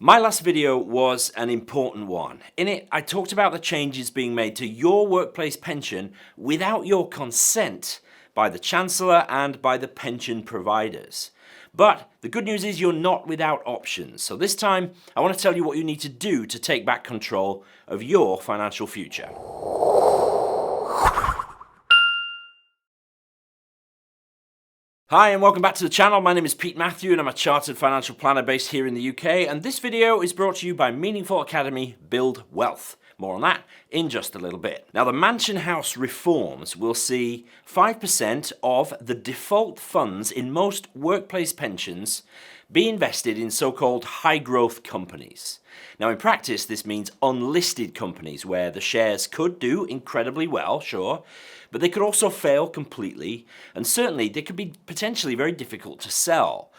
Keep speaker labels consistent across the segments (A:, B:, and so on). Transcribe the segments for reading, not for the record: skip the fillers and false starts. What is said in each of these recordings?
A: My last video was an important one. In it, I talked about the changes being made to your workplace pension without your consent by the Chancellor and by the pension providers. But the good news is you're not without options. So this time, I want to tell you what you need to do to take back control of your financial future. Hi and welcome back to the channel. My name is Pete Matthew and I'm a chartered financial planner based here in the UK, and this video is brought to you by Meaningful Academy Build Wealth. More on that in just a little bit. Now, the Mansion House reforms will see 5% of the default funds in most workplace pensions be invested in so-called high-growth companies. Now, in practice, this means unlisted companies where the shares could do incredibly well, sure, but they could also fail completely, and certainly they could be potentially very difficult to sell.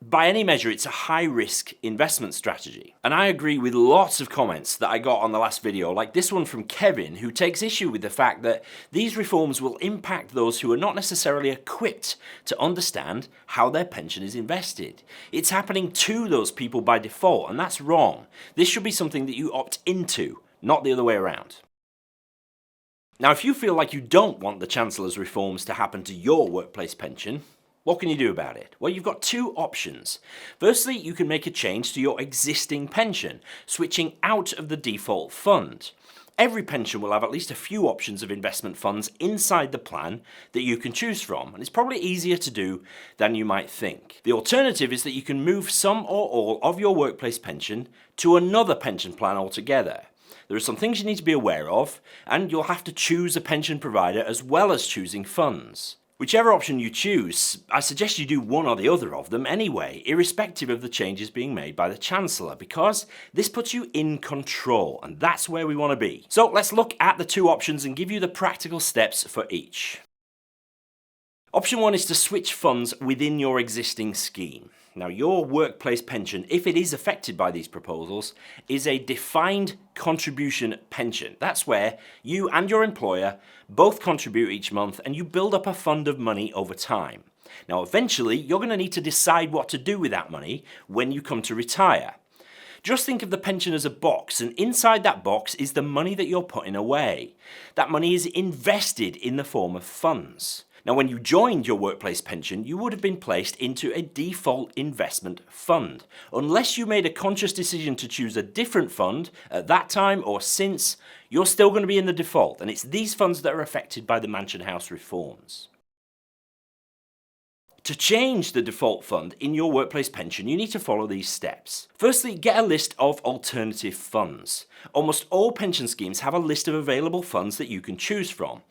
A: By any measure, it's a high-risk investment strategy. And I agree with lots of comments that I got on the last video, like this one from Kevin, who takes issue with the fact that these reforms will impact those who are not necessarily equipped to understand how their pension is invested. It's happening to those people by default, and that's wrong. This should be something that you opt into, not the other way around. Now, if you feel like you don't want the Chancellor's reforms to happen to your workplace pension, what can you do about it? Well, you've got two options. Firstly, you can make a change to your existing pension, switching out of the default fund. Every pension will have at least a few options of investment funds inside the plan that you can choose from, and it's probably easier to do than you might think. The alternative is that you can move some or all of your workplace pension to another pension plan altogether. There are some things you need to be aware of, and you'll have to choose a pension provider as well as choosing funds. Whichever option you choose, I suggest you do one or the other of them anyway, irrespective of the changes being made by the Chancellor, because this puts you in control, and that's where we want to be. So let's look at the two options and give you the practical steps for each. Option one is to switch funds within your existing scheme. Now, your workplace pension, if it is affected by these proposals, is a defined contribution pension. That's where you and your employer both contribute each month and you build up a fund of money over time. Now, eventually, you're going to need to decide what to do with that money when you come to retire. Just think of the pension as a box, and inside that box is the money that you're putting away. That money is invested in the form of funds. Now, when you joined your workplace pension, you would have been placed into a default investment fund. Unless you made a conscious decision to choose a different fund at that time or since, you're still going to be in the default, and it's these funds that are affected by the Mansion House reforms. To change the default fund in your workplace pension, you need to follow these steps. Firstly, get a list of alternative funds. Almost all pension schemes have a list of available funds that you can choose from.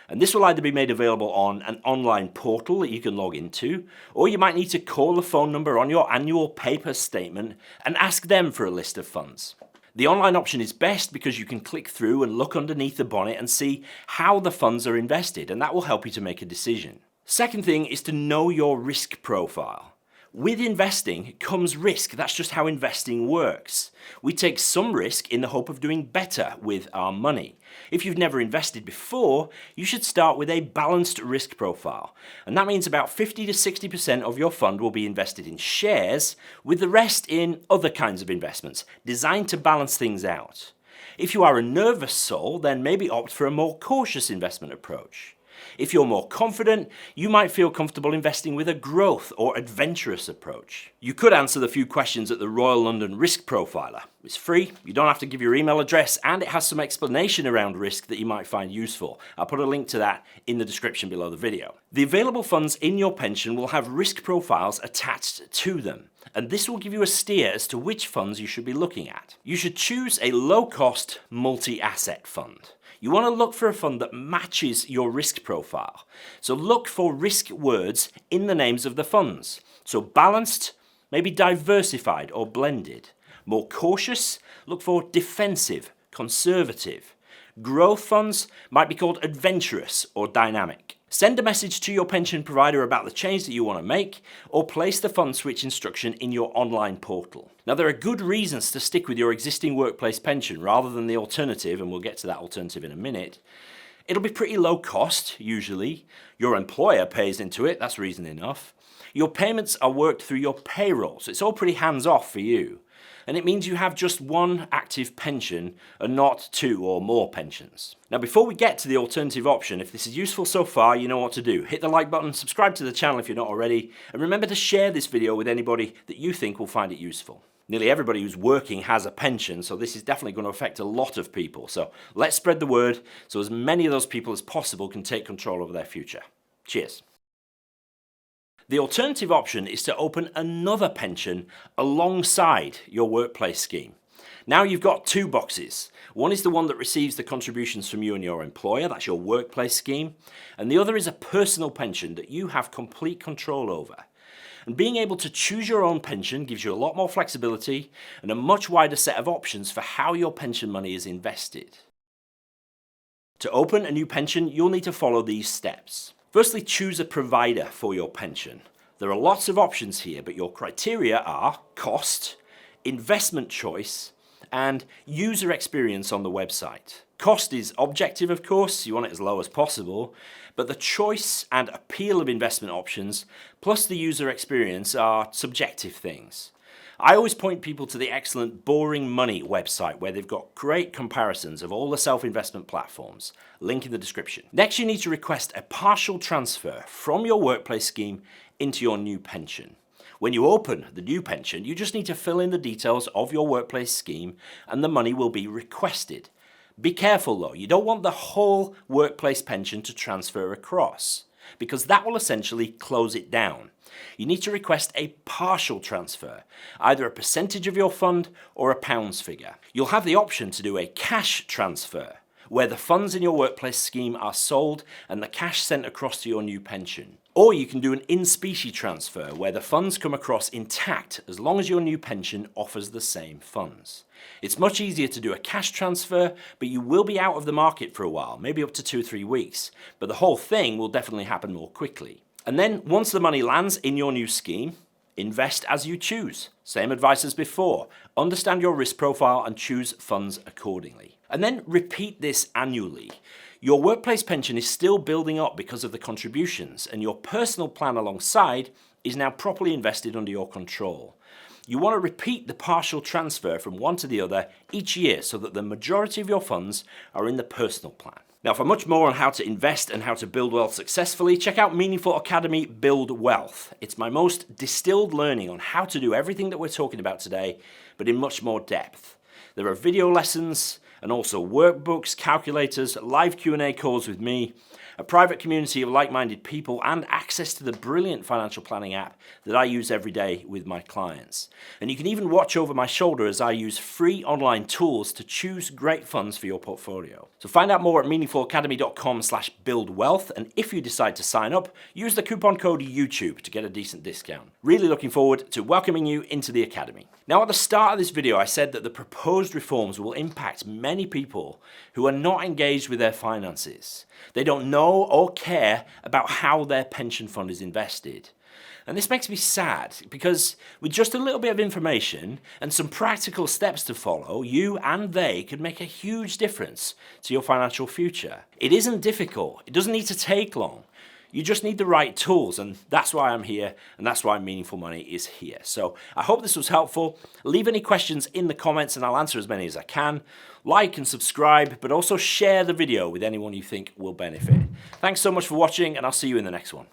A: And this will either be made available on an online portal that you can log into, or you might need to call the phone number on your annual paper statement and ask them for a list of funds. The online option is best because you can click through and look underneath the bonnet and see how the funds are invested, and that will help you to make a decision. Second thing is to know your risk profile. With investing comes risk. That's just how investing works. We take some risk in the hope of doing better with our money. If you've never invested before, you should start with a balanced risk profile. And that means about 50 to 60% of your fund will be invested in shares, with the rest in other kinds of investments, designed to balance things out. If you are a nervous soul, then maybe opt for a more cautious investment approach. If you're more confident, you might feel comfortable investing with a growth or adventurous approach. You could answer the few questions at the Royal London Risk Profiler. It's free, you don't have to give your email address, and it has some explanation around risk that you might find useful. I'll put a link to that in the description below the video. The available funds in your pension will have risk profiles attached to them, and this will give you a steer as to which funds you should be looking at. You should choose a low-cost multi-asset fund. You want to look for a fund that matches your risk profile. So look for risk words in the names of the funds. So balanced, maybe diversified or blended. More cautious, look for defensive, conservative. Growth funds might be called adventurous or dynamic. Send a message to your pension provider about the change that you want to make, or place the fund switch instruction in your online portal. Now, there are good reasons to stick with your existing workplace pension rather than the alternative, and we'll get to that alternative in a minute. It'll be pretty low cost, usually. Your employer pays into it, that's reason enough. Your payments are worked through your payroll, so it's all pretty hands-off for you. and it means you have just one active pension and not 2 or more pensions. Now before we get to the alternative option, if this is useful so far, you know what to do. Hit the like button, subscribe to the channel if you're not already, and remember to share this video with anybody that you think will find it useful. Nearly everybody who's working has a pension, so this is definitely going to affect a lot of people. So let's spread the word so as many of those people as possible can take control over their future. Cheers. The alternative option is to open another pension alongside your workplace scheme. Now you've got 2 boxes. One is the one that receives the contributions from you and your employer, that's your workplace scheme, and the other is a personal pension that you have complete control over. And being able to choose your own pension gives you a lot more flexibility and a much wider set of options for how your pension money is invested. To open a new pension, you'll need to follow these steps. Firstly, choose a provider for your pension. There are lots of options here, but your criteria are cost, investment choice, and user experience on the website. Cost is objective, of course, you want it as low as possible, but the choice and appeal of investment options plus the user experience are subjective things. I always point people to the excellent Boring Money website where they've got great comparisons of all the self-investment platforms. Link in the description. Next, you need to request a partial transfer from your workplace scheme into your new pension. When you open the new pension, you just need to fill in the details of your workplace scheme and the money will be requested. Be careful though, you don't want the whole workplace pension to transfer across, because that will essentially close it down. You need to request a partial transfer, either a percentage of your fund or a pounds figure. You'll have the option to do a cash transfer, where the funds in your workplace scheme are sold and the cash sent across to your new pension. Or you can do an in-specie transfer, where the funds come across intact as long as your new pension offers the same funds. It's much easier to do a cash transfer, but you will be out of the market for a while, maybe up to 2-3 weeks, but the whole thing will definitely happen more quickly. And then once the money lands in your new scheme, invest as you choose. Same advice as before. Understand your risk profile and choose funds accordingly. And then repeat this annually. Your workplace pension is still building up because of the contributions, and your personal plan alongside is now properly invested under your control. You want to repeat the partial transfer from one to the other each year so that the majority of your funds are in the personal plan. Now, for much more on how to invest and how to build wealth successfully, check out Meaningful Academy Build Wealth. It's my most distilled learning on how to do everything that we're talking about today, but in much more depth. There are video lessons and also workbooks, calculators, live Q&A calls with me, a private community of like-minded people, and access to the brilliant financial planning app that I use every day with my clients. And you can even watch over my shoulder as I use free online tools to choose great funds for your portfolio. So find out more at meaningfulacademy.com/buildwealth, and if you decide to sign up, use the coupon code YouTube to get a decent discount. Really looking forward to welcoming you into the Academy. Now, at the start of this video, I said that the proposed reforms will impact many people who are not engaged with their finances. They don't know or care about how their pension fund is invested. And this makes me sad, because with just a little bit of information and some practical steps to follow, you and they could make a huge difference to your financial future. It isn't difficult. It doesn't need to take long. You just need the right tools, and that's why I'm here, and that's why Meaningful Money is here. So I hope this was helpful. Leave any questions in the comments and I'll answer as many as I can. Like and subscribe, but also share the video with anyone you think will benefit. Thanks so much for watching, and I'll see you in the next one.